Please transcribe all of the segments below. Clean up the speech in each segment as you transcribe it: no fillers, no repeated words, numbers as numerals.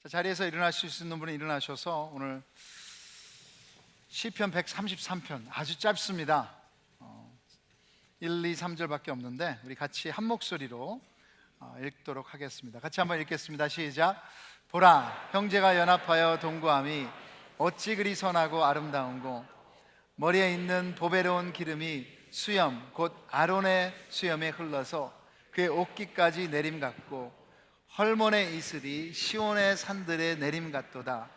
자, 자리에서 일어나실 수 있는 분은 일어나셔서 오늘 시편 133편 아주 짧습니다. 1, 2, 3절밖에 없는데 우리 같이 한 목소리로 읽도록 하겠습니다. 같이 한번 읽겠습니다. 시작. 보라, 형제가 연합하여 동거함이 어찌 그리 선하고 아름다운고, 머리에 있는 보배로운 기름이 수염 곧 아론의 수염에 흘러서 그의 옷깃까지 내림 같고, 헐몬의 이슬이 시온의 산들의 내림 같도다.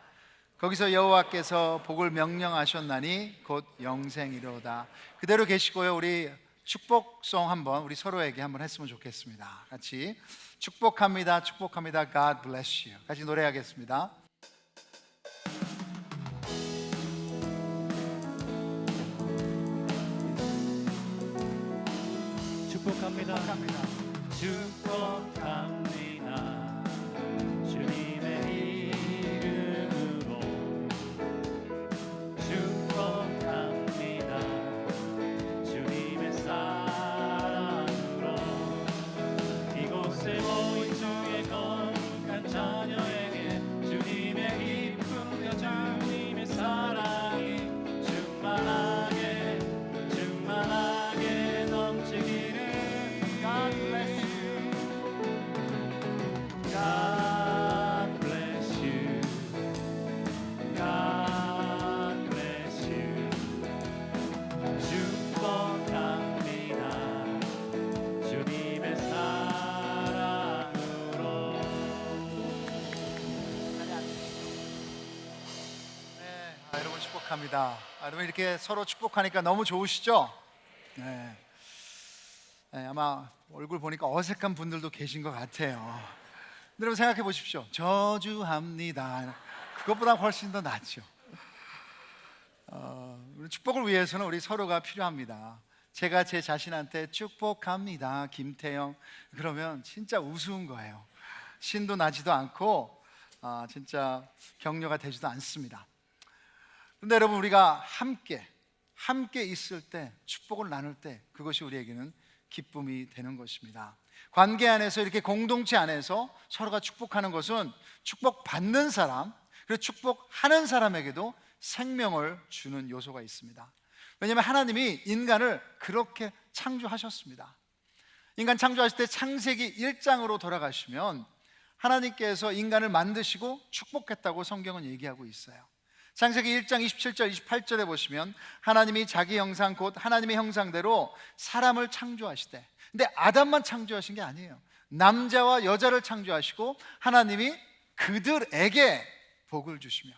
거기서 여호와께서 복을 명령하셨나니 곧 영생이로다. 그대로 계시고요. 우리 축복송 한번 우리 서로에게 한번 했으면 좋겠습니다. 같이 축복합니다. 축복합니다. God bless you. 같이 노래하겠습니다. 축복합니다. 축복합니다. 축복합니다. 주님의 이름으로 축복합니다. 주님의 사랑으로 이곳에 모인 중에 거룩한 자녀에게 주님의 기쁨과 주님의 사랑이 충만하게 넘치기를. God bless you. God bless you. God bless you. 축복합니다. 주님의 사랑으로. 네, 여러분 축복합니다. 여러분 이렇게 서로 축복하니까 너무 좋으시죠? 네. 네, 아마 얼굴 보니까 어색한 분들도 계신 것 같아요. 근데 여러분 생각해 보십시오. 저주합니다. 그것보다 훨씬 더 낫죠. 우리 축복을 위해서는 우리 서로가 필요합니다. 제가 제 자신한테 축복합니다, 김태영, 그러면 진짜 우스운 거예요. 신도 나지도 않고 진짜 격려가 되지도 않습니다. 그런데 여러분, 우리가 함께 있을 때, 축복을 나눌 때, 그것이 우리에게는 기쁨이 되는 것입니다. 관계 안에서, 이렇게 공동체 안에서 서로가 축복하는 것은 축복받는 사람, 그리고 축복하는 사람에게도 생명을 주는 요소가 있습니다. 왜냐하면 하나님이 인간을 그렇게 창조하셨습니다. 인간 창조하실 때 창세기 1장으로 돌아가시면 하나님께서 인간을 만드시고 축복했다고 성경은 얘기하고 있어요. 창세기 1장 27절 28절에 보시면 하나님이 자기 형상 곧 하나님의 형상대로 사람을 창조하시되, 근데 아담만 창조하신 게 아니에요. 남자와 여자를 창조하시고 하나님이 그들에게 복을 주시며,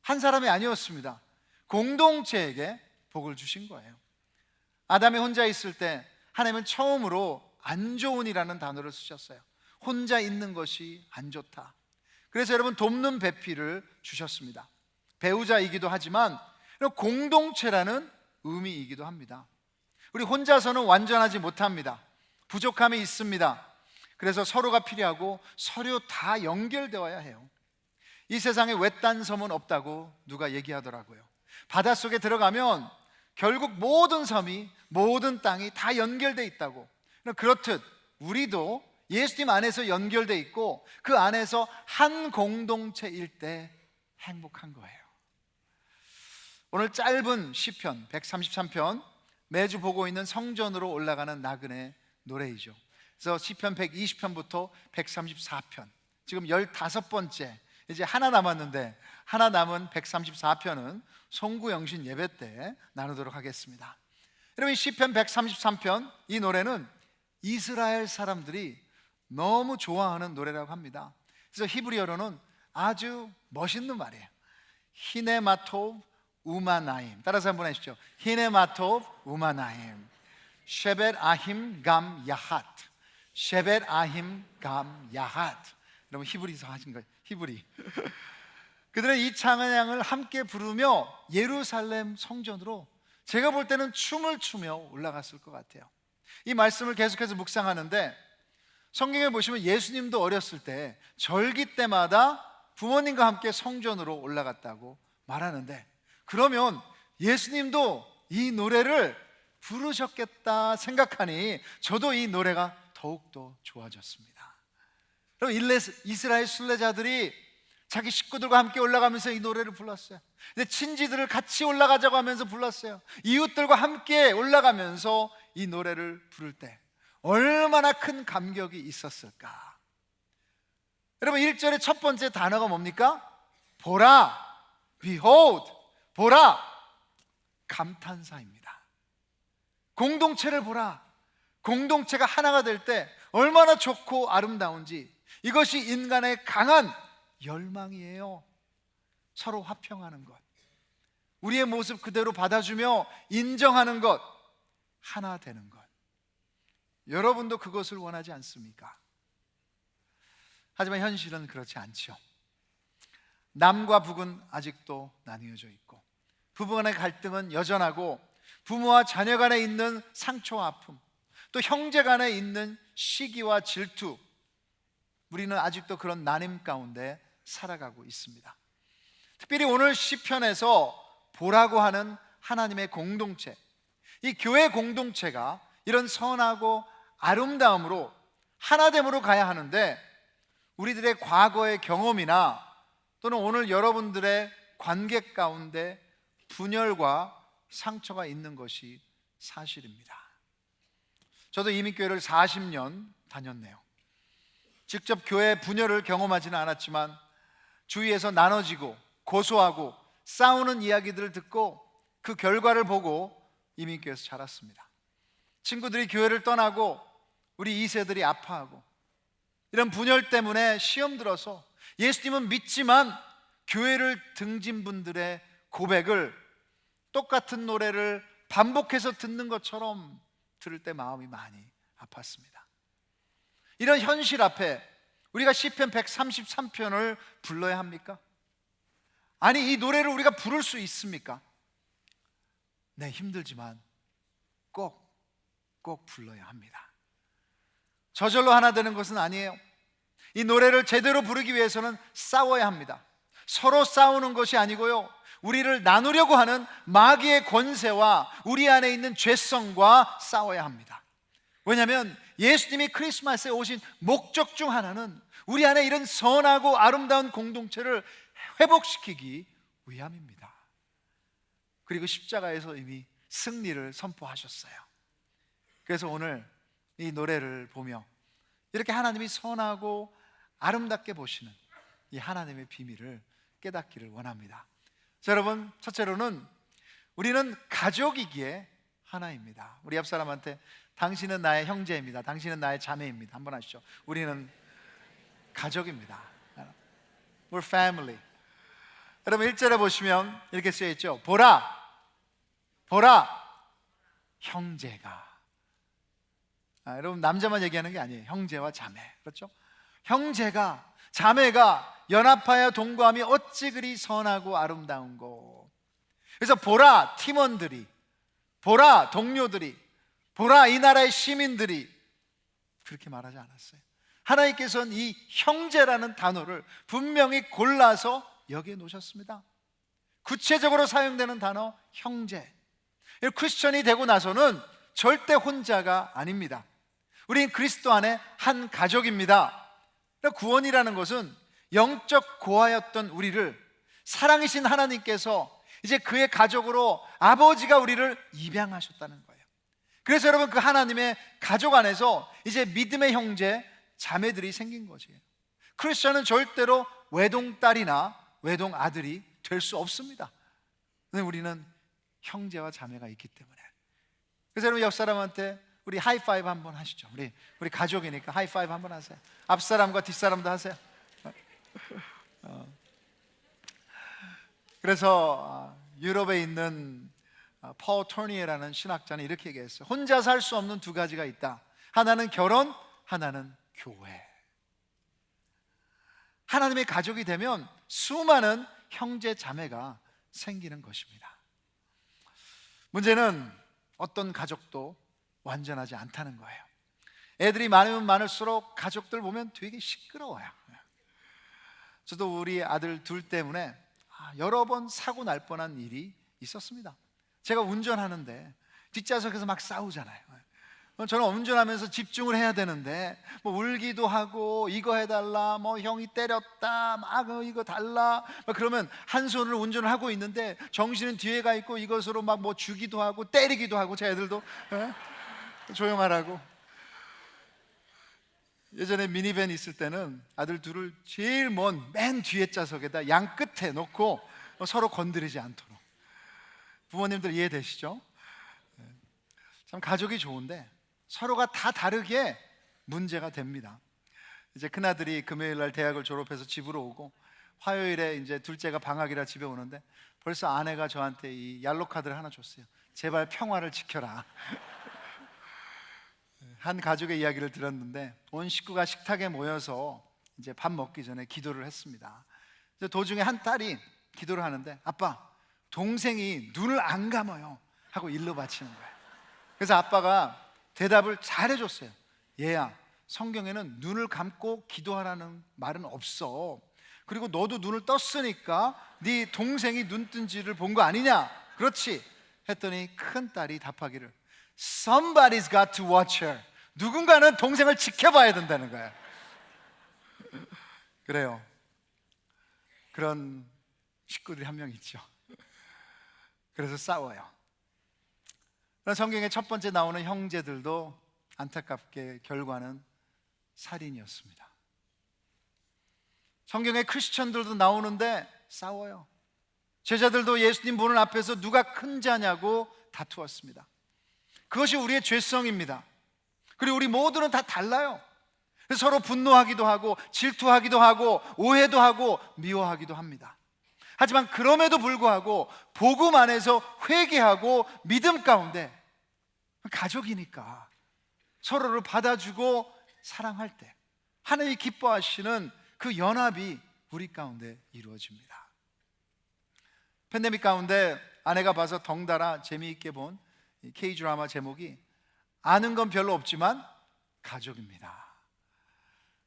한 사람이 아니었습니다. 공동체에게 복을 주신 거예요. 아담이 혼자 있을 때 하나님은 처음으로 안 좋은이라는 단어를 쓰셨어요. 혼자 있는 것이 안 좋다. 그래서 여러분, 돕는 배필을 주셨습니다. 배우자이기도 하지만 공동체라는 의미이기도 합니다. 우리 혼자서는 완전하지 못합니다. 부족함이 있습니다. 그래서 서로가 필요하고 서로 다 연결되어야 해요. 이 세상에 외딴 섬은 없다고 누가 얘기하더라고요. 바닷속에 들어가면 결국 모든 섬이, 모든 땅이 다 연결되어 있다고. 그렇듯 우리도 예수님 안에서 연결되어 있고 그 안에서 한 공동체일 때 행복한 거예요. 오늘 짧은 시편 133편, 매주 보고 있는 성전으로 올라가는 나그네 노래이죠. 그래서 시편 120편부터 134편, 지금 15번째, 이제 하나 남았는데, 하나 남은 134편은 송구영신 예배 때 나누도록 하겠습니다. 여러분, 시편 133편, 이 노래는 이스라엘 사람들이 너무 좋아하는 노래라고 합니다. 그래서 히브리어로는 아주 멋있는 말이에요. 히네마토브 우마나임. 따라서 한번 해주시죠. 히네마토브 우마나임 셰벳 아힘 감 야핫. 셰벳 아힘 감 야핫. 여러분, 히브리서 하신 거예요. 히브리. 그들은 이 찬양을 함께 부르며 예루살렘 성전으로, 제가 볼 때는 춤을 추며 올라갔을 것 같아요. 이 말씀을 계속해서 묵상하는데, 성경에 보시면 예수님도 어렸을 때 절기 때마다 부모님과 함께 성전으로 올라갔다고 말하는데, 그러면 예수님도 이 노래를 부르셨겠다 생각하니 저도 이 노래가 더욱더 좋아졌습니다. 그럼 이스라엘 순례자들이 자기 식구들과 함께 올라가면서 이 노래를 불렀어요. 근데 친지들을 같이 올라가자고 하면서 불렀어요. 이웃들과 함께 올라가면서 이 노래를 부를 때 얼마나 큰 감격이 있었을까. 여러분, 1절의 첫 번째 단어가 뭡니까? 보라, behold, 보라, 감탄사입니다. 공동체를 보라. 공동체가 하나가 될 때 얼마나 좋고 아름다운지, 이것이 인간의 강한 열망이에요. 서로 화평하는 것, 우리의 모습 그대로 받아주며 인정하는 것, 하나 되는 것. 여러분도 그것을 원하지 않습니까? 하지만 현실은 그렇지 않죠. 남과 북은 아직도 나뉘어져 있고, 부부 간의 갈등은 여전하고, 부모와 자녀 간에 있는 상처와 아픔, 또 형제 간에 있는 시기와 질투, 우리는 아직도 그런 나눔 가운데 살아가고 있습니다. 특별히 오늘 시편에서 보라고 하는 하나님의 공동체, 이 교회 공동체가 이런 선하고 아름다움으로 하나됨으로 가야 하는데, 우리들의 과거의 경험이나 또는 오늘 여러분들의 관계 가운데 분열과 상처가 있는 것이 사실입니다. 저도 이민교회를 40년 다녔네요. 직접 교회 분열을 경험하지는 않았지만 주위에서 나눠지고 고소하고 싸우는 이야기들을 듣고 그 결과를 보고 이민교회에서 자랐습니다. 친구들이 교회를 떠나고 우리 2세들이 아파하고, 이런 분열 때문에 시험 들어서 예수님은 믿지만 교회를 등진 분들의 고백을 똑같은 노래를 반복해서 듣는 것처럼 들을 때 마음이 많이 아팠습니다. 이런 현실 앞에 우리가 시편 133편을 불러야 합니까? 아니, 이 노래를 우리가 부를 수 있습니까? 네, 힘들지만 꼭 불러야 합니다. 저절로 하나 되는 것은 아니에요. 이 노래를 제대로 부르기 위해서는 싸워야 합니다. 서로 싸우는 것이 아니고요, 우리를 나누려고 하는 마귀의 권세와 우리 안에 있는 죄성과 싸워야 합니다. 왜냐하면 예수님이 크리스마스에 오신 목적 중 하나는 우리 안에 이런 선하고 아름다운 공동체를 회복시키기 위함입니다. 그리고 십자가에서 이미 승리를 선포하셨어요. 그래서 오늘 이 노래를 보며 이렇게 하나님이 선하고 아름답게 보시는 이 하나님의 비밀을 깨닫기를 원합니다. 자, 여러분, 첫째로는 우리는 가족이기에 하나입니다. 우리 옆 사람한테 당신은 나의 형제입니다, 당신은 나의 자매입니다 한번 하시죠. 우리는 가족입니다. We're family. 여러분, 1절에 보시면 이렇게 쓰여 있죠. 보라, 보라, 형제가. 여러분, 남자만 얘기하는 게 아니에요. 형제와 자매, 그렇죠? 형제가, 자매가 연합하여 동거함이 어찌 그리 선하고 아름다운고. 그래서 보라, 팀원들이, 보라, 동료들이, 보라, 이 나라의 시민들이, 그렇게 말하지 않았어요. 하나님께서는 이 형제라는 단어를 분명히 골라서 여기에 놓으셨습니다. 구체적으로 사용되는 단어 형제. 크리스천이 되고 나서는 절대 혼자가 아닙니다. 우린 그리스도 안에 한 가족입니다. 구원이라는 것은 영적 고아였던 우리를 사랑이신 하나님께서 이제 그의 가족으로 아버지가 우리를 입양하셨다는 거예요. 그래서 여러분, 그 하나님의 가족 안에서 이제 믿음의 형제, 자매들이 생긴 거지요. 크리스천은 절대로 외동딸이나 외동아들이 될 수 없습니다. 우리는 형제와 자매가 있기 때문에. 그래서 여러분, 옆 사람한테 우리 하이파이브 한번 하시죠. 우리 가족이니까 하이파이브 한번 하세요. 앞사람과 뒷사람도 하세요. 그래서 유럽에 있는 파울 토니에라는 신학자는 이렇게 얘기했어요. 혼자 살 수 없는 두 가지가 있다. 하나는 결혼, 하나는 교회. 하나님의 가족이 되면 수많은 형제 자매가 생기는 것입니다. 문제는 어떤 가족도 완전하지 않다는 거예요. 애들이 많으면 많을수록 가족들 보면 되게 시끄러워요. 저도 우리 아들 둘 때문에 여러 번 사고 날 뻔한 일이 있었습니다. 제가 운전하는데 뒷좌석에서 막 싸우잖아요. 저는 운전하면서 집중을 해야 되는데 뭐 울기도 하고 이거 해달라, 뭐 형이 때렸다, 막 이거 달라, 막 그러면 한 손으로 운전을 하고 있는데 정신은 뒤에 가 있고 이것으로 막 뭐 주기도 하고 때리기도 하고, 제 애들도 조용하라고. 예전에 미니밴 있을 때는 아들 둘을 제일 먼 맨 뒤에 좌석에다 양 끝에 놓고 서로 건드리지 않도록. 부모님들 이해되시죠? 참 가족이 좋은데 서로가 다 다르게 문제가 됩니다. 이제 큰아들이 금요일 날 대학을 졸업해서 집으로 오고 화요일에 이제 둘째가 방학이라 집에 오는데 벌써 아내가 저한테 이 얄로 카드를 하나 줬어요. 제발 평화를 지켜라. 한 가족의 이야기를 들었는데 온 식구가 식탁에 모여서 이제 밥 먹기 전에 기도를 했습니다. 도중에 한 딸이 기도를 하는데 아빠, 동생이 눈을 안 감아요 하고 일러 바치는 거예요. 그래서 아빠가 대답을 잘 해줬어요. 얘야, 성경에는 눈을 감고 기도하라는 말은 없어. 그리고 너도 눈을 떴으니까 네 동생이 눈 뜬지를 본 거 아니냐? 그렇지? 했더니 큰 딸이 답하기를 Somebody's got to watch her. 누군가는 동생을 지켜봐야 된다는 거예요. 그래요. 그런 식구들이 한 명 있죠. 그래서 싸워요. 성경의 첫 번째 나오는 형제들도 안타깝게 결과는 살인이었습니다. 성경의 크리스천들도 나오는데 싸워요. 제자들도 예수님 보는 앞에서 누가 큰 자냐고 다투었습니다. 그것이 우리의 죄성입니다. 그리고 우리 모두는 다 달라요. 그래서 서로 분노하기도 하고 질투하기도 하고 오해도 하고 미워하기도 합니다. 하지만 그럼에도 불구하고 복음 안에서 회개하고 믿음 가운데 가족이니까 서로를 받아주고 사랑할 때 하나님이 기뻐하시는 그 연합이 우리 가운데 이루어집니다. 팬데믹 가운데 아내가 봐서 덩달아 재미있게 본 K-드라마 제목이 아는 건 별로 없지만 가족입니다.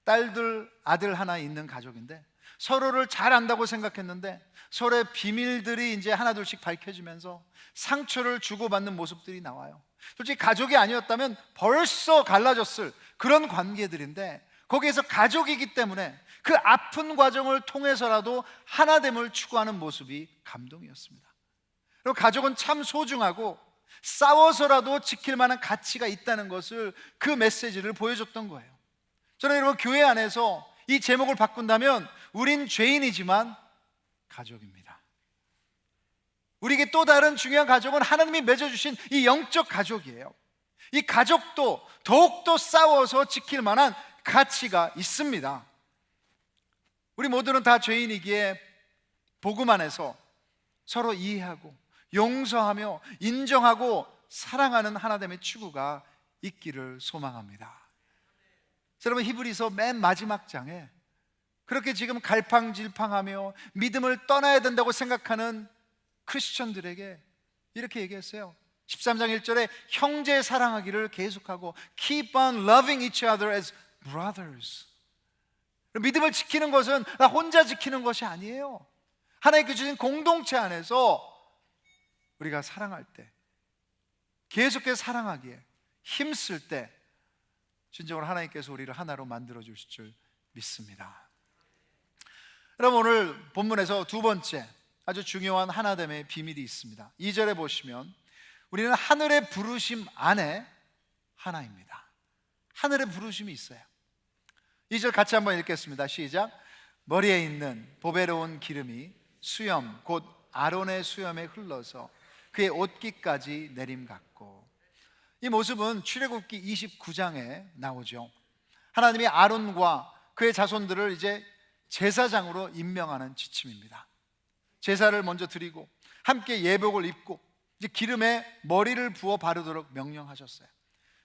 딸들, 아들 하나 있는 가족인데 서로를 잘 안다고 생각했는데 서로의 비밀들이 이제 하나둘씩 밝혀지면서 상처를 주고받는 모습들이 나와요. 솔직히 가족이 아니었다면 벌써 갈라졌을 그런 관계들인데 거기에서 가족이기 때문에 그 아픈 과정을 통해서라도 하나됨을 추구하는 모습이 감동이었습니다. 그리고 가족은 참 소중하고 싸워서라도 지킬 만한 가치가 있다는 것을 그 메시지를 보여줬던 거예요. 저는 여러분 교회 안에서 이 제목을 바꾼다면 우린 죄인이지만 가족입니다. 우리에게 또 다른 중요한 가족은 하나님이 맺어주신 이 영적 가족이에요. 이 가족도 더욱더 싸워서 지킬 만한 가치가 있습니다. 우리 모두는 다 죄인이기에 복음 안에서 서로 이해하고 용서하며 인정하고 사랑하는 하나됨의 추구가 있기를 소망합니다. 여러분 히브리서 맨 마지막 장에 그렇게 지금 갈팡질팡하며 믿음을 떠나야 된다고 생각하는 크리스천들에게 이렇게 얘기했어요. 13장 1절에 형제 사랑하기를 계속하고 Keep on loving each other as brothers. 믿음을 지키는 것은 나 혼자 지키는 것이 아니에요. 하나님께 주신 공동체 안에서 우리가 사랑할 때, 계속해서 사랑하기에 힘쓸 때 진정으로 하나님께서 우리를 하나로 만들어 주실 줄 믿습니다. 여러분 오늘 본문에서 두 번째 아주 중요한 하나됨의 비밀이 있습니다. 2절에 보시면 우리는 하늘의 부르심 안에 하나입니다. 하늘의 부르심이 있어요. 2절 같이 한번 읽겠습니다. 시작. 머리에 있는 보배로운 기름이 수염 곧 아론의 수염에 흘러서 그의 옷깃까지 내림같고. 이 모습은 출애굽기 29장에 나오죠. 하나님이 아론과 그의 자손들을 이제 제사장으로 임명하는 지침입니다. 제사를 먼저 드리고 함께 예복을 입고 이제 기름에 머리를 부어 바르도록 명령하셨어요.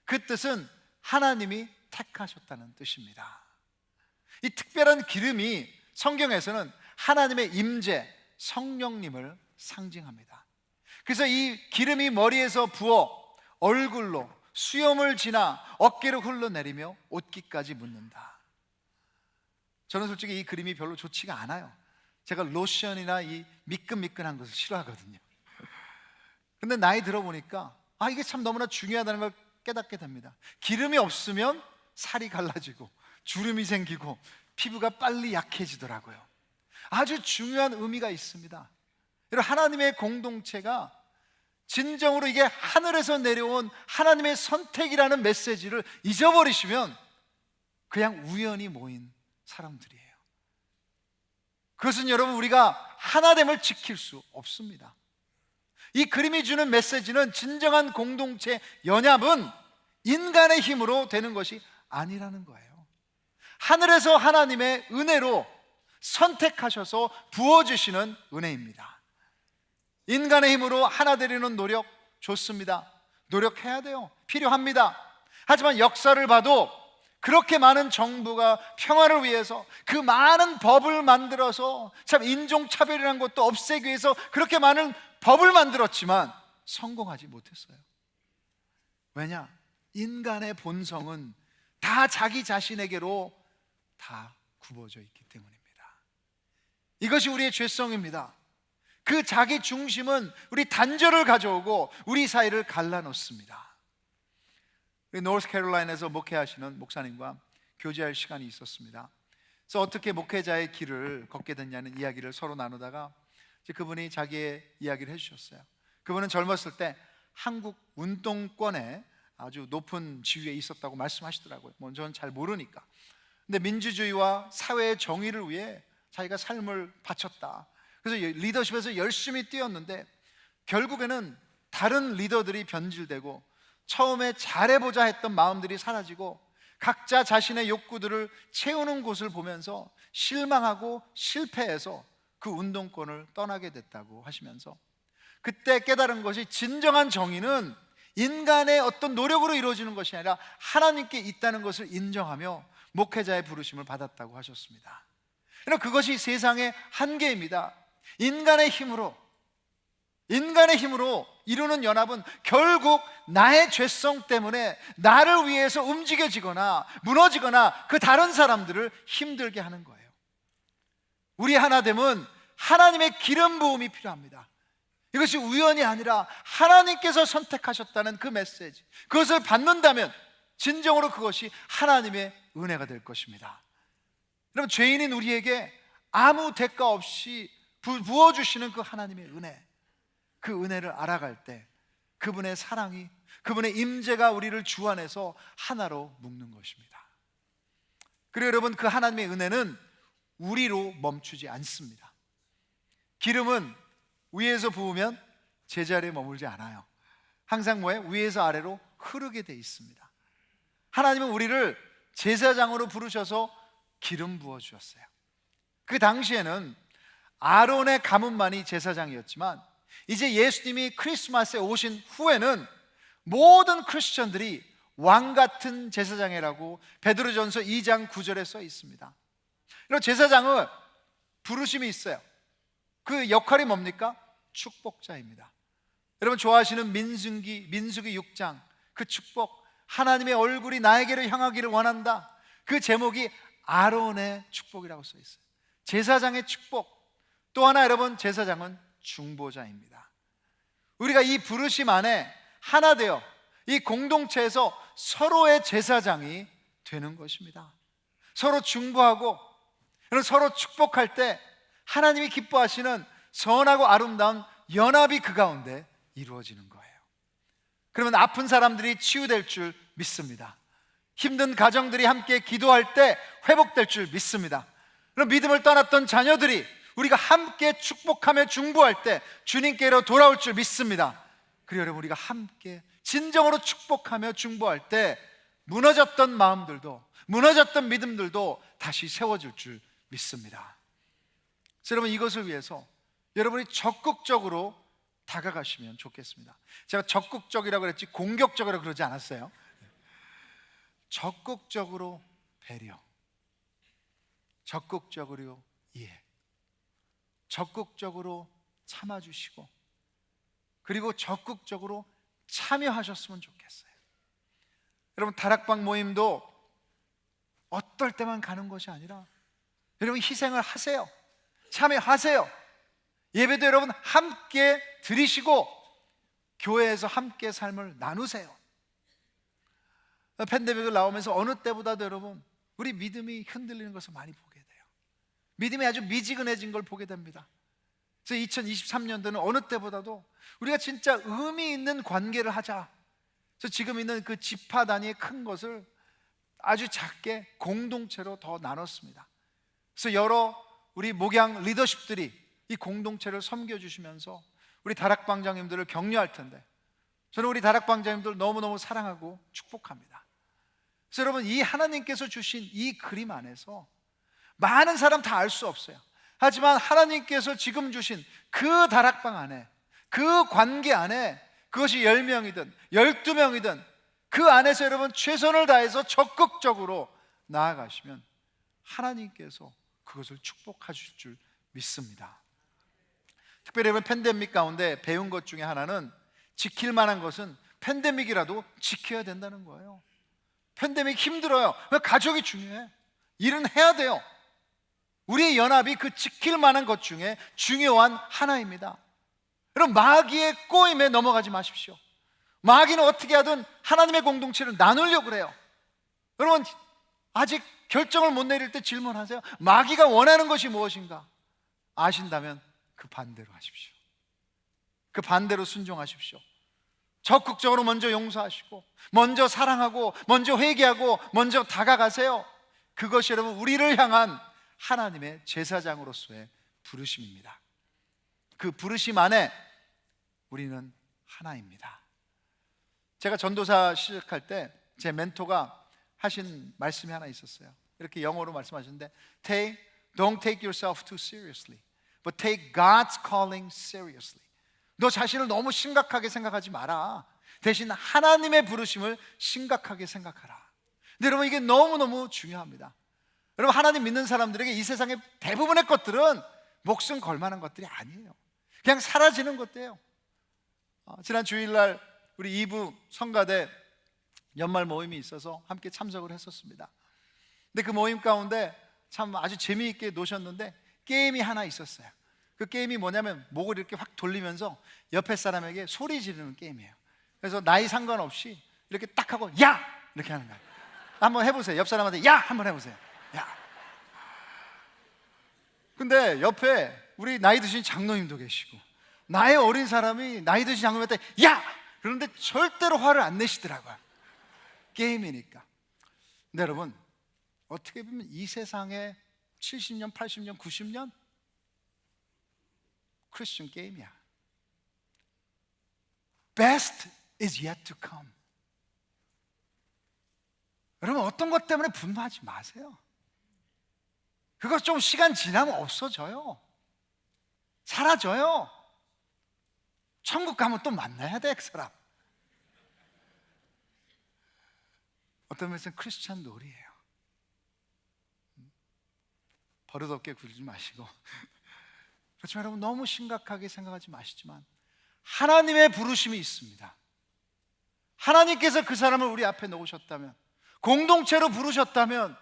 그 뜻은 하나님이 택하셨다는 뜻입니다. 이 특별한 기름이 성경에서는 하나님의 임재, 성령님을 상징합니다. 그래서 이 기름이 머리에서 부어 얼굴로 수염을 지나 어깨로 흘러내리며 옷깃까지 묻는다. 저는 솔직히 이 그림이 별로 좋지가 않아요. 제가 로션이나 이 미끈미끈한 것을 싫어하거든요. 근데 나이 들어보니까 이게 참 너무나 중요하다는 걸 깨닫게 됩니다. 기름이 없으면 살이 갈라지고 주름이 생기고 피부가 빨리 약해지더라고요. 아주 중요한 의미가 있습니다. 여러분, 하나님의 공동체가 진정으로 이게 하늘에서 내려온 하나님의 선택이라는 메시지를 잊어버리시면 그냥 우연히 모인 사람들이에요. 그것은 여러분, 우리가 하나됨을 지킬 수 없습니다. 이 그림이 주는 메시지는 진정한 공동체 연합은 인간의 힘으로 되는 것이 아니라는 거예요. 하늘에서 하나님의 은혜로 선택하셔서 부어주시는 은혜입니다. 인간의 힘으로 하나 되려는 노력 좋습니다. 노력해야 돼요. 필요합니다. 하지만 역사를 봐도 그렇게 많은 정부가 평화를 위해서 그 많은 법을 만들어서, 참 인종차별이라는 것도 없애기 위해서 그렇게 많은 법을 만들었지만 성공하지 못했어요. 왜냐? 인간의 본성은 다 자기 자신에게로 다 굽어져 있기 때문입니다. 이것이 우리의 죄성입니다. 그 자기 중심은 우리 단절을 가져오고 우리 사이를 갈라놓습니다. 우리 노스캐롤라인에서 목회하시는 목사님과 교제할 시간이 있었습니다. 그래서 어떻게 목회자의 길을 걷게 됐냐는 이야기를 서로 나누다가 이제 그분이 자기의 이야기를 해주셨어요. 그분은 젊었을 때 한국 운동권에 아주 높은 지위에 있었다고 말씀하시더라고요. 뭐 저는 잘 모르니까. 근데 민주주의와 사회의 정의를 위해 자기가 삶을 바쳤다. 그래서 리더십에서 열심히 뛰었는데 결국에는 다른 리더들이 변질되고 처음에 잘해보자 했던 마음들이 사라지고 각자 자신의 욕구들을 채우는 곳을 보면서 실망하고 실패해서 그 운동권을 떠나게 됐다고 하시면서, 그때 깨달은 것이 진정한 정의는 인간의 어떤 노력으로 이루어지는 것이 아니라 하나님께 있다는 것을 인정하며 목회자의 부르심을 받았다고 하셨습니다. 그것이 세상의 한계입니다. 인간의 힘으로 이루는 연합은 결국 나의 죄성 때문에 나를 위해서 움직여지거나 무너지거나 그 다른 사람들을 힘들게 하는 거예요. 우리 하나됨은 하나님의 기름 부음이 필요합니다. 이것이 우연이 아니라 하나님께서 선택하셨다는 그 메시지, 그것을 받는다면 진정으로 그것이 하나님의 은혜가 될 것입니다. 여러분, 죄인인 우리에게 아무 대가 없이 부어주시는 그 하나님의 은혜, 그 은혜를 알아갈 때 그분의 사랑이, 그분의 임재가 우리를 주안에서 하나로 묶는 것입니다. 그리고 여러분, 그 하나님의 은혜는 우리로 멈추지 않습니다. 기름은 위에서 부으면 제자리에 머물지 않아요. 항상 위에서 아래로 흐르게 돼 있습니다. 하나님은 우리를 제사장으로 부르셔서 기름 부어 주셨어요. 그 당시에는 아론의 가문만이 제사장이었지만 이제 예수님이 크리스마스에 오신 후에는 모든 크리스천들이 왕 같은 제사장이라고 베드로전서 2장 9절에 써 있습니다. 이런 제사장은 부르심이 있어요. 그 역할이 뭡니까? 축복자입니다. 여러분 좋아하시는 민수기 6장 그 축복, 하나님의 얼굴이 나에게로 향하기를 원한다, 그 제목이 아론의 축복이라고 써 있어요. 제사장의 축복. 또 하나 여러분, 제사장은 중보자입니다. 우리가 이 부르심 안에 하나 되어 이 공동체에서 서로의 제사장이 되는 것입니다. 서로 중보하고 서로 축복할 때 하나님이 기뻐하시는 선하고 아름다운 연합이 그 가운데 이루어지는 거예요. 그러면 아픈 사람들이 치유될 줄 믿습니다. 힘든 가정들이 함께 기도할 때 회복될 줄 믿습니다. 그럼 믿음을 떠났던 자녀들이 우리가 함께 축복하며 중보할 때 주님께로 돌아올 줄 믿습니다. 그리고 여러분, 우리가 함께 진정으로 축복하며 중보할 때 무너졌던 마음들도, 무너졌던 믿음들도 다시 세워질 줄 믿습니다. 그래서 여러분, 이것을 위해서 여러분이 적극적으로 다가가시면 좋겠습니다. 제가 적극적이라고 그랬지 공격적이라고 그러지 않았어요. 적극적으로 배려, 적극적으로 이해, 적극적으로 참아주시고, 그리고 적극적으로 참여하셨으면 좋겠어요. 여러분, 다락방 모임도 어떨 때만 가는 것이 아니라 여러분 희생을 하세요. 참여하세요. 예배도 여러분 함께 드리시고 교회에서 함께 삶을 나누세요. 팬데믹을 나오면서 어느 때보다도 여러분 우리 믿음이 흔들리는 것을 많이 보게 돼요. 믿음이 아주 미지근해진 걸 보게 됩니다. 그래서 2023년도는 어느 때보다도 우리가 진짜 의미 있는 관계를 하자. 그래서 지금 있는 그 지파 단위의 큰 것을 아주 작게 공동체로 더 나눴습니다. 그래서 여러 우리 목양 리더십들이 이 공동체를 섬겨주시면서 우리 다락방장님들을 격려할 텐데, 저는 우리 다락방장님들 너무너무 사랑하고 축복합니다. 그래서 여러분, 이 하나님께서 주신 이 그림 안에서 많은 사람 다 알 수 없어요. 하지만 하나님께서 지금 주신 그 다락방 안에, 그 관계 안에, 그것이 10명이든 12명이든 그 안에서 여러분 최선을 다해서 적극적으로 나아가시면 하나님께서 그것을 축복하실 줄 믿습니다. 특별히 이번 팬데믹 가운데 배운 것 중에 하나는, 지킬 만한 것은 팬데믹이라도 지켜야 된다는 거예요. 팬데믹 힘들어요. 가족이 중요해. 일은 해야 돼요. 우리의 연합이 그 지킬 만한 것 중에 중요한 하나입니다. 여러분, 마귀의 꼬임에 넘어가지 마십시오. 마귀는 어떻게 하든 하나님의 공동체를 나누려고 그래요. 여러분, 아직 결정을 못 내릴 때 질문하세요. 마귀가 원하는 것이 무엇인가? 아신다면 그 반대로 하십시오. 그 반대로 순종하십시오. 적극적으로 먼저 용서하시고, 먼저 사랑하고, 먼저 회개하고, 먼저 다가가세요. 그것이 여러분 우리를 향한 하나님의 제사장으로서의 부르심입니다. 그 부르심 안에 우리는 하나입니다. 제가 전도사 시작할 때 제 멘토가 하신 말씀이 하나 있었어요. 이렇게 영어로 말씀하셨는데, Don't take yourself too seriously, but take God's calling seriously. 너 자신을 너무 심각하게 생각하지 마라. 대신 하나님의 부르심을 심각하게 생각하라. 근데 여러분, 이게 너무너무 중요합니다. 여러분, 하나님 믿는 사람들에게 이 세상의 대부분의 것들은 목숨 걸 만한 것들이 아니에요. 그냥 사라지는 것들이에요. 지난 주일날 우리 2부 성가대 연말 모임이 있어서 함께 참석을 했었습니다. 근데 그 모임 가운데 참 아주 재미있게 노셨는데 게임이 하나 있었어요. 그 게임이 뭐냐면 목을 이렇게 확 돌리면서 옆에 사람에게 소리 지르는 게임이에요. 그래서 나이 상관없이 이렇게 딱 하고 야! 이렇게 하는 거예요. 한번 해보세요. 옆 사람한테 야! 한번 해보세요. 야! 근데 옆에 우리 나이 드신 장로님도 계시고, 나이 어린 사람이 나이 드신 장로님한테 야! 그런데 절대로 화를 안 내시더라고요. 게임이니까. 근데 여러분, 어떻게 보면 이 세상에 70년, 80년, 90년 크리스천 게임이야. Best is yet to come. 여러분, 어떤 것 때문에 분노하지 마세요. 그거 좀 시간 지나면 없어져요. 사라져요. 천국 가면 또 만나야 돼, 그 사람. 어떤 면에서는 크리스찬 놀이에요. 버릇없게 굴지 마시고. 그렇지만 여러분, 너무 심각하게 생각하지 마시지만 하나님의 부르심이 있습니다. 하나님께서 그 사람을 우리 앞에 놓으셨다면, 공동체로 부르셨다면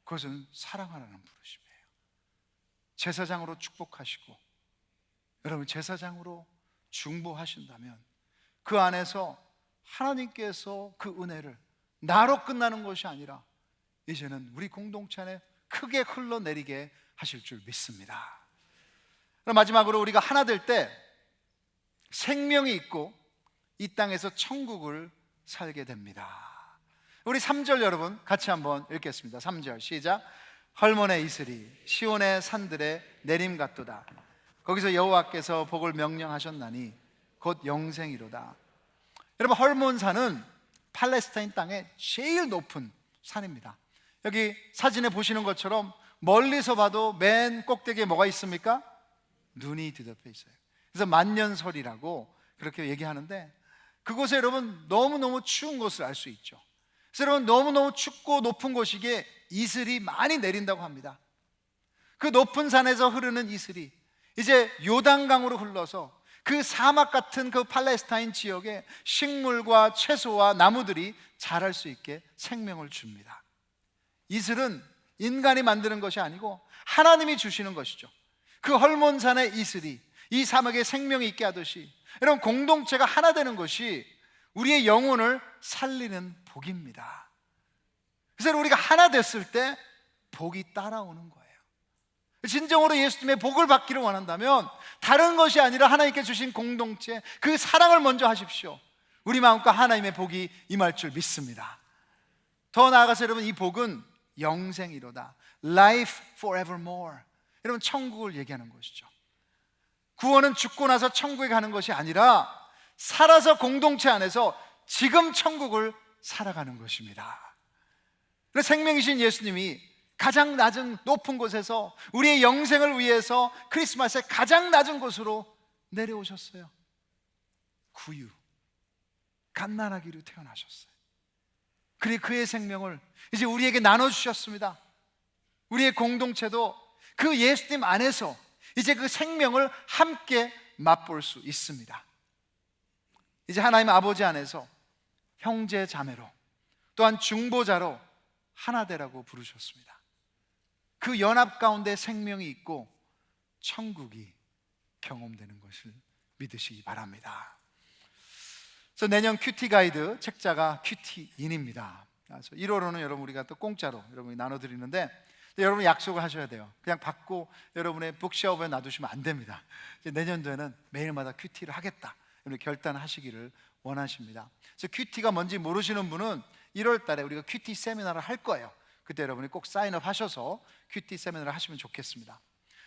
그것은 사랑하라는 부르심이에요. 제사장으로 축복하시고, 여러분 제사장으로 중보하신다면 그 안에서 하나님께서 그 은혜를 나로 끝나는 것이 아니라 이제는 우리 공동체 안에 크게 흘러내리게 하실 줄 믿습니다. 그럼 마지막으로 우리가 하나 될 때 생명이 있고 이 땅에서 천국을 살게 됩니다. 우리 3절 여러분 같이 한번 읽겠습니다. 3절 시작. 헐몬의 이슬이 시온의 산들에 내림 같도다. 거기서 여호와께서 복을 명령하셨나니 곧 영생이로다. 여러분, 헐몬산은 팔레스타인 땅의 제일 높은 산입니다. 여기 사진에 보시는 것처럼 멀리서 봐도 맨 꼭대기에 뭐가 있습니까? 눈이 뒤덮여 있어요. 그래서 만년설이라고 그렇게 얘기하는데, 그곳에 여러분 너무너무 추운 것을 알 수 있죠. 그래서 여러분, 너무너무 춥고 높은 곳이기에 이슬이 많이 내린다고 합니다. 그 높은 산에서 흐르는 이슬이 이제 요단강으로 흘러서 그 사막 같은 그 팔레스타인 지역에 식물과 채소와 나무들이 자랄 수 있게 생명을 줍니다. 이슬은 인간이 만드는 것이 아니고 하나님이 주시는 것이죠. 그 헐몬산의 이슬이 이 사막에 생명이 있게 하듯이 여러분, 공동체가 하나 되는 것이 우리의 영혼을 살리는 복입니다. 그래서 우리가 하나 됐을 때 복이 따라오는 거예요. 진정으로 예수님의 복을 받기를 원한다면 다른 것이 아니라 하나님께 주신 공동체, 그 사랑을 먼저 하십시오. 우리 마음과 하나님의 복이 임할 줄 믿습니다. 더 나아가서 여러분, 이 복은 영생이로다, Life forevermore. 여러분, 천국을 얘기하는 것이죠. 구원은 죽고 나서 천국에 가는 것이 아니라 살아서 공동체 안에서 지금 천국을 살아가는 것입니다. 그래서 생명이신 예수님이 가장 낮은 높은 곳에서 우리의 영생을 위해서 크리스마스에 가장 낮은 곳으로 내려오셨어요. 구유, 갓난아기로 태어나셨어요. 그리고 그의 생명을 이제 우리에게 나눠주셨습니다. 우리의 공동체도 그 예수님 안에서 이제 그 생명을 함께 맛볼 수 있습니다. 이제 하나님 아버지 안에서 형제 자매로, 또한 중보자로 하나 되라고 부르셨습니다. 그 연합 가운데 생명이 있고 천국이 경험되는 것을 믿으시기 바랍니다. 그래서 내년 큐티 가이드 책자가 큐티인입니다. 그래서 1월호는 여러분 우리가 또 공짜로 여러분이 나눠드리는데, 여러분 약속을 하셔야 돼요. 그냥 받고 여러분의 북쉘프에 놔두시면 안 됩니다. 이제 내년도에는 매일마다 큐티를 하겠다, 여러분 결단하시기를 원하십니다. 그래서 큐티가 뭔지 모르시는 분은 1월 달에 우리가 큐티 세미나를 할 거예요. 그때 여러분이 꼭 사인업 하셔서 큐티 세미나를 하시면 좋겠습니다.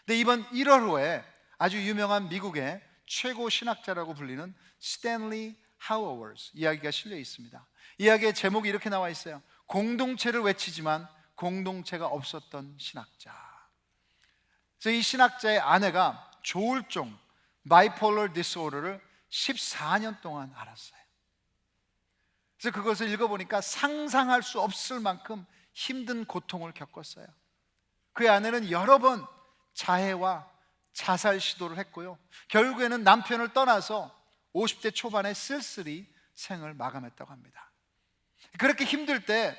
근데 이번 1월호에 아주 유명한 미국의 최고 신학자라고 불리는 스탠리 하워워즈 이야기가 실려 있습니다. 이야기의 제목이 이렇게 나와 있어요. 공동체를 외치지만 공동체가 없었던 신학자. 그래서 이 신학자의 아내가 조울종 바이폴러 디스오더를 14년 동안 앓았어요. 그래서 그것을 읽어보니까 상상할 수 없을 만큼 힘든 고통을 겪었어요. 그의 아내는 여러 번 자해와 자살 시도를 했고요, 결국에는 남편을 떠나서 50대 초반에 쓸쓸히 생을 마감했다고 합니다. 그렇게 힘들 때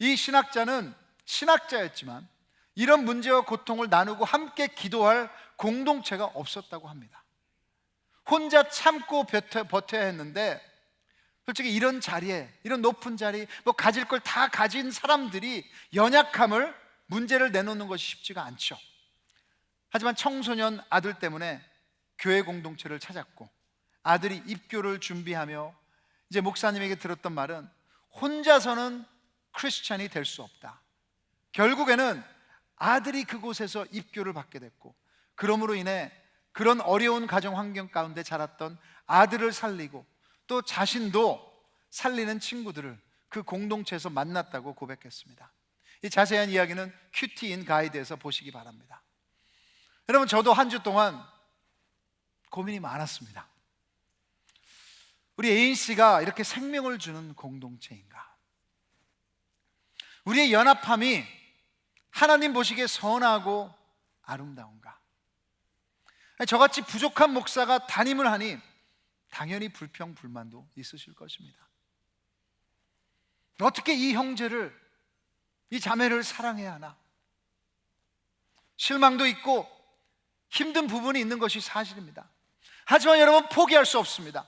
이 신학자는 신학자였지만 이런 문제와 고통을 나누고 함께 기도할 공동체가 없었다고 합니다. 혼자 참고 버텨야 했는데, 솔직히 이런 자리에, 이런 높은 자리, 뭐 가질 걸 다 가진 사람들이 연약함을, 문제를 내놓는 것이 쉽지가 않죠. 하지만 청소년 아들 때문에 교회 공동체를 찾았고, 아들이 입교를 준비하며 이제 목사님에게 들었던 말은 혼자서는 크리스찬이 될 수 없다. 결국에는 아들이 그곳에서 입교를 받게 됐고, 그러므로 인해 그런 어려운 가정 환경 가운데 자랐던 아들을 살리고 또 자신도 살리는 친구들을 그 공동체에서 만났다고 고백했습니다. 이 자세한 이야기는 큐티인 가이드에서 보시기 바랍니다. 여러분, 저도 한 주 동안 고민이 많았습니다. 우리 ANC가 이렇게 생명을 주는 공동체인가? 우리의 연합함이 하나님 보시기에 선하고 아름다운가? 저같이 부족한 목사가 담임을 하니 당연히 불평, 불만도 있으실 것입니다. 어떻게 이 형제를, 이 자매를 사랑해야 하나? 실망도 있고 힘든 부분이 있는 것이 사실입니다. 하지만 여러분, 포기할 수 없습니다.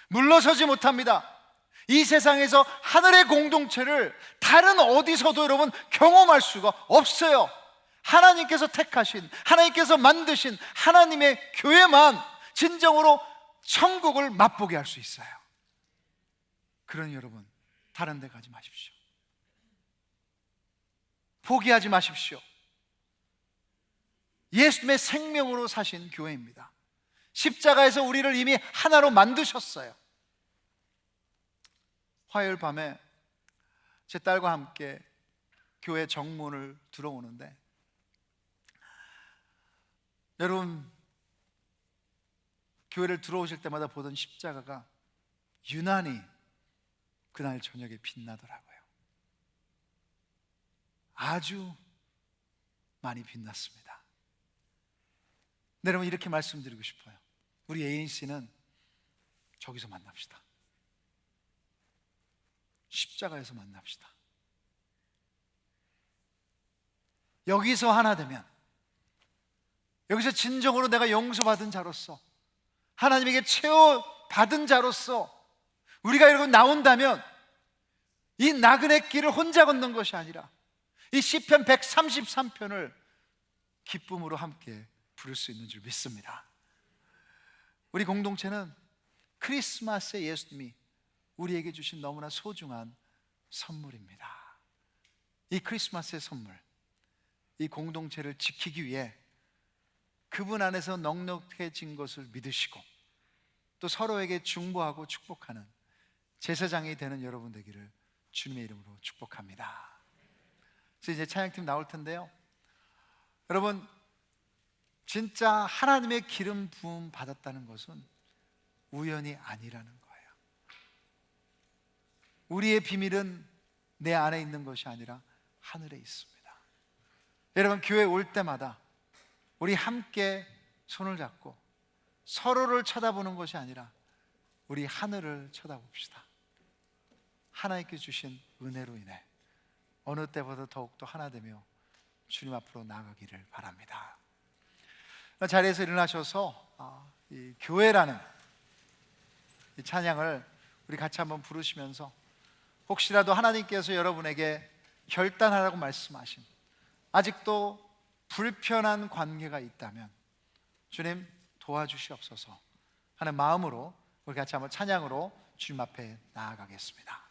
물러서지 못합니다. 이 세상에서 하늘의 공동체를 다른 어디서도 여러분 경험할 수가 없어요. 하나님께서 택하신, 하나님께서 만드신 하나님의 교회만 진정으로 천국을 맛보게 할 수 있어요. 그러니 여러분, 다른 데 가지 마십시오. 포기하지 마십시오. 예수님의 생명으로 사신 교회입니다. 십자가에서 우리를 이미 하나로 만드셨어요. 화요일 밤에 제 딸과 함께 교회 정문을 들어오는데, 여러분, 교회를 들어오실 때마다 보던 십자가가 유난히 그날 저녁에 빛나더라고요. 아주 많이 빛났습니다. 네, 여러분, 이렇게 말씀드리고 싶어요. 우리 ANC는 저기서 만납시다. 십자가에서 만납시다. 여기서 하나 되면, 여기서 진정으로 내가 용서받은 자로서, 하나님에게 채워받은 자로서 우리가 여러분 나온다면 이 나그네 길을 혼자 걷는 것이 아니라 이 시편 133편을 기쁨으로 함께 부를 수 있는 줄 믿습니다. 우리 공동체는 크리스마스에 예수님이 우리에게 주신 너무나 소중한 선물입니다. 이 크리스마스의 선물, 이 공동체를 지키기 위해 그분 안에서 넉넉해진 것을 믿으시고 또 서로에게 중보하고 축복하는 제사장이 되는 여러분 되기를 주님의 이름으로 축복합니다. 그래서 이제 찬양팀 나올 텐데요, 여러분 진짜 하나님의 기름 부음 받았다는 것은 우연이 아니라는 거예요. 우리의 비밀은 내 안에 있는 것이 아니라 하늘에 있습니다. 여러분 교회 올 때마다 우리 함께 손을 잡고 서로를 쳐다보는 것이 아니라 우리 하늘을 쳐다봅시다. 하나님께 주신 은혜로 인해 어느 때보다 더욱더 하나 되며 주님 앞으로 나아가기를 바랍니다. 자리에서 일어나셔서 이 교회라는 이 찬양을 우리 같이 한번 부르시면서 혹시라도 하나님께서 여러분에게 결단하라고 말씀하신 아직도 불편한 관계가 있다면 주님 도와주시옵소서 하는 마음으로 우리 같이 한번 찬양으로 주님 앞에 나아가겠습니다.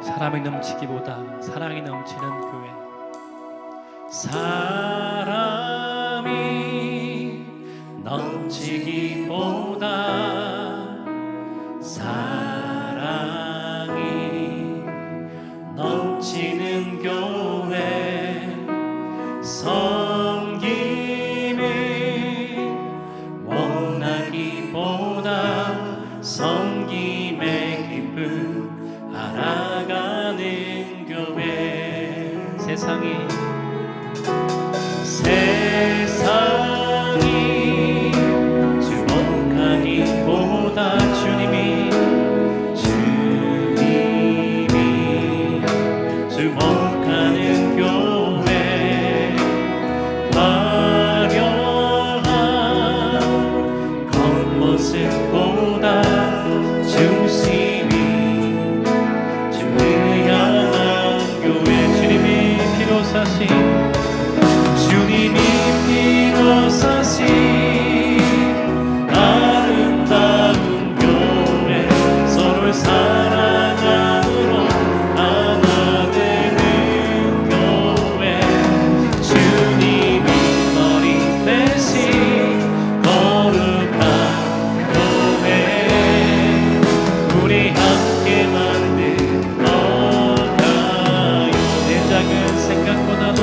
사람이 넘치기보다 사랑이 넘치는 교회. 사람이 넘치기보다 사랑이 넘치는 교회. 섬김이 원하기보다 섬김의 기쁨 알아가는 교회. 세상이 주목하기보다 주님이 주목하는 교회. 화려한 겉모습보다 중심이 주를 향한 교회. 주님이 피로 사신 아름다운 교회. 서로를 사랑함으로 하나 되는 교회. 주님이 머리 대신 거룩한 교회. 우리 함께 만들어가요. 내 작은 생각보다도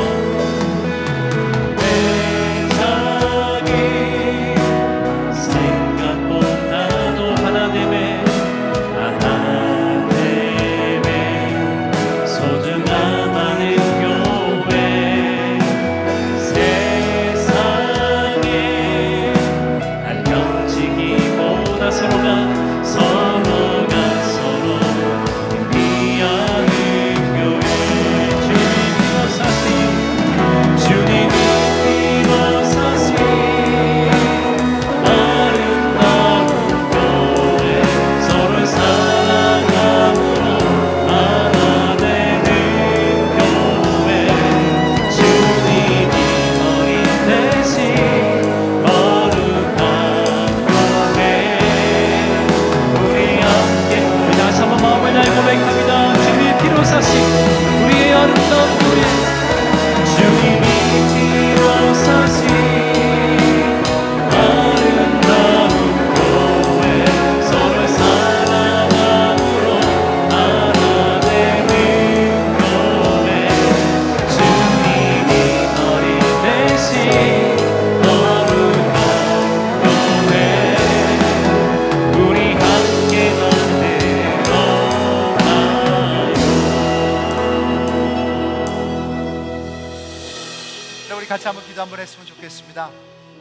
같이 한번 기도 한번 했으면 좋겠습니다.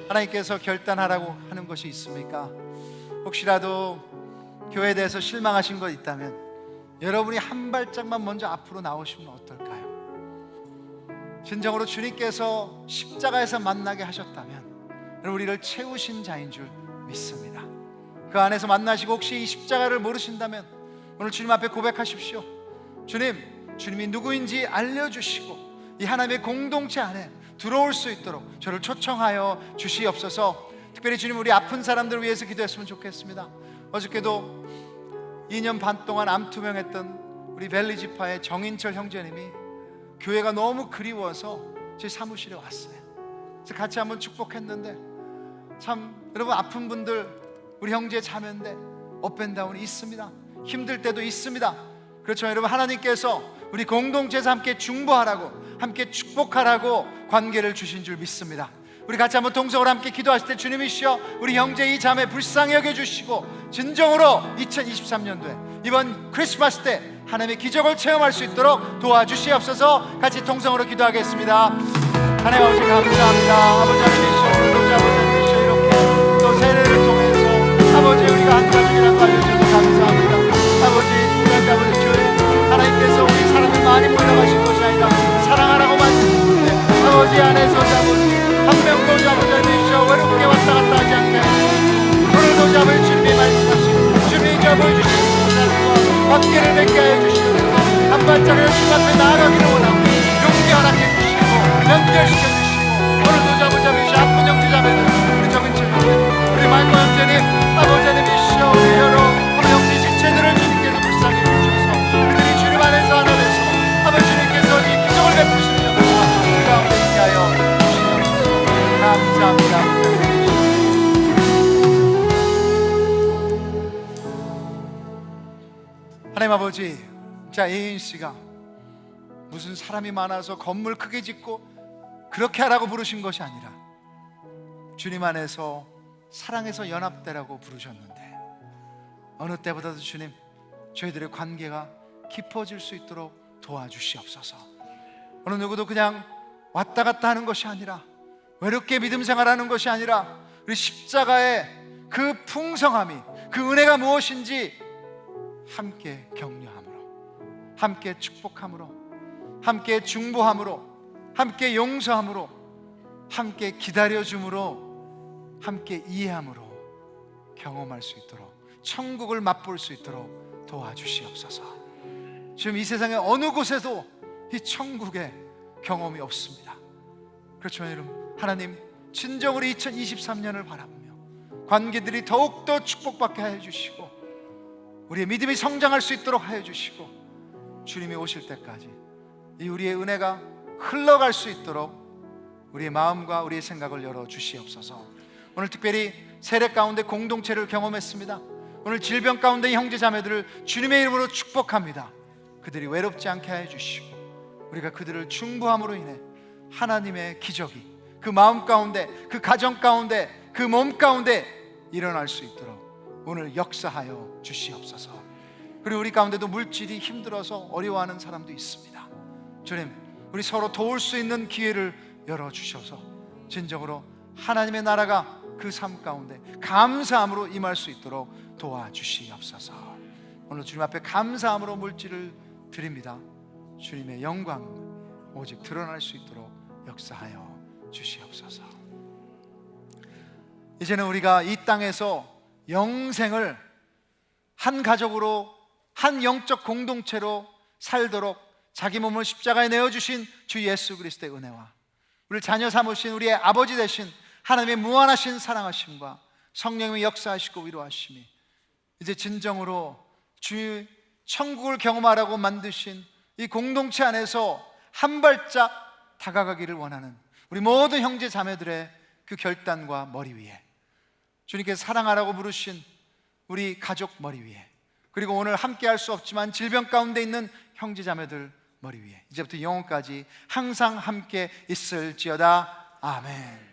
하나님께서 결단하라고 하는 것이 있습니까? 혹시라도 교회에 대해서 실망하신 것 있다면 여러분이 한 발짝만 먼저 앞으로 나오시면 어떨까요? 진정으로 주님께서 십자가에서 만나게 하셨다면 우리를 채우신 자인 줄 믿습니다. 그 안에서 만나시고 혹시 이 십자가를 모르신다면 오늘 주님 앞에 고백하십시오. 주님, 주님이 누구인지 알려주시고 이 하나님의 공동체 안에 들어올 수 있도록 저를 초청하여 주시옵소서. 특별히 주님, 우리 아픈 사람들을 위해서 기도했으면 좋겠습니다. 어저께도 2년 반 동안 암투병했던 우리 벨리지파의 정인철 형제님이 교회가 너무 그리워서 제 사무실에 왔어요. 그래서 같이 한번 축복했는데, 참 여러분, 아픈 분들 우리 형제 자매인데 업앤다운이 있습니다. 힘들 때도 있습니다. 그렇지만 여러분, 하나님께서 우리 공동체에서 함께 중보하라고, 함께 축복하라고 관계를 주신 줄 믿습니다. 우리 같이 한번 동성으로 함께 기도하실 때, 주님이시여 우리 형제 이 자매 불쌍히 여겨주시고 진정으로 2023년도에 이번 크리스마스 때 하나님의 기적을 체험할 수 있도록 도와주시옵소서. 같이 통성으로 기도하겠습니다. 하나님 아버지 감사합니다. 아버지 하나님이시여, 오늘도 아버지 하나님이시여 이렇게 또 세례를 통해서 아버지 우리가 한 가족이라는 걸 알려주셔서 감사합니다. 아버지, 아버지 주님, 하나님께서 우리 사람을 많이 몰라가신 것이 아니라 사랑하라고 말씀하시는데 아버지 안에서 아버지 한 명도 아버지 하나님이시여 외롭게 왔다 갔다 하지 않게 하시고 오늘도 아버지 주님이 말씀하시고 주님이 보여주시는 관계를 맺게 하여 주시고 한 발짝을 주님 앞에 나아가기를 원하고 용기 허락해 주시고 연결시켜 주시고 오늘도 아버지 하나님이시여 아픈 형제자매들 우리 정인철 형제, 우리 말고 형제님, 아버지 하나님이시여 우리 여러 형제 지체들을 주님께서 불쌍히 주셔서 그들이 주님 안에서 하나 돼서 아버지 주님께서 이 기적을 베푸시는 역사 우리 가운데 있게 하여 주시옵소서. 감사합니다. 하나님 아버지, 자, 예인 씨가 무슨 사람이 많아서 건물 크게 짓고 그렇게 하라고 부르신 것이 아니라 주님 안에서 사랑해서 연합되라고 부르셨는데 어느 때보다도 주님, 저희들의 관계가 깊어질 수 있도록 도와주시옵소서. 어느 누구도 그냥 왔다 갔다 하는 것이 아니라 외롭게 믿음 생활하는 것이 아니라 우리 십자가의 그 풍성함이, 그 은혜가 무엇인지 함께 격려함으로, 함께 축복함으로, 함께 중보함으로, 함께 용서함으로, 함께 기다려줌으로, 함께 이해함으로 경험할 수 있도록, 천국을 맛볼 수 있도록 도와주시옵소서. 지금 이 세상의 어느 곳에도 이 천국의 경험이 없습니다. 그렇지만 여러분, 하나님 진정으로 2023년을 바라보며 관계들이 더욱더 축복받게 하여 주시고 우리의 믿음이 성장할 수 있도록 하여 주시고 주님이 오실 때까지 이 우리의 은혜가 흘러갈 수 있도록 우리의 마음과 우리의 생각을 열어 주시옵소서. 오늘 특별히 세례 가운데 공동체를 경험했습니다. 오늘 질병 가운데 이 형제 자매들을 주님의 이름으로 축복합니다. 그들이 외롭지 않게 하여 주시고 우리가 그들을 중보함으로 인해 하나님의 기적이 그 마음 가운데, 그 가정 가운데, 그 몸 가운데 일어날 수 있도록 오늘 역사하여 주시옵소서. 그리고 우리 가운데도 물질이 힘들어서 어려워하는 사람도 있습니다. 주님, 우리 서로 도울 수 있는 기회를 열어주셔서 진정으로 하나님의 나라가 그 삶 가운데 감사함으로 임할 수 있도록 도와주시옵소서. 오늘 주님 앞에 감사함으로 물질을 드립니다. 주님의 영광 오직 드러날 수 있도록 역사하여 주시옵소서. 이제는 우리가 이 땅에서 영생을 한 가족으로, 한 영적 공동체로 살도록 자기 몸을 십자가에 내어주신 주 예수 그리스도의 은혜와 우리를 자녀 삼으신 우리의 아버지 되신 하나님의 무한하신 사랑하심과 성령의 역사하시고 위로하심이 이제 진정으로 주 천국을 경험하라고 만드신 이 공동체 안에서 한 발짝 다가가기를 원하는 우리 모든 형제 자매들의 그 결단과 머리 위에 주님께서 사랑하라고 부르신 우리 가족 머리 위에, 그리고 오늘 함께 할 수 없지만 질병 가운데 있는 형제 자매들 머리 위에 이제부터 영원까지 항상 함께 있을지어다. 아멘.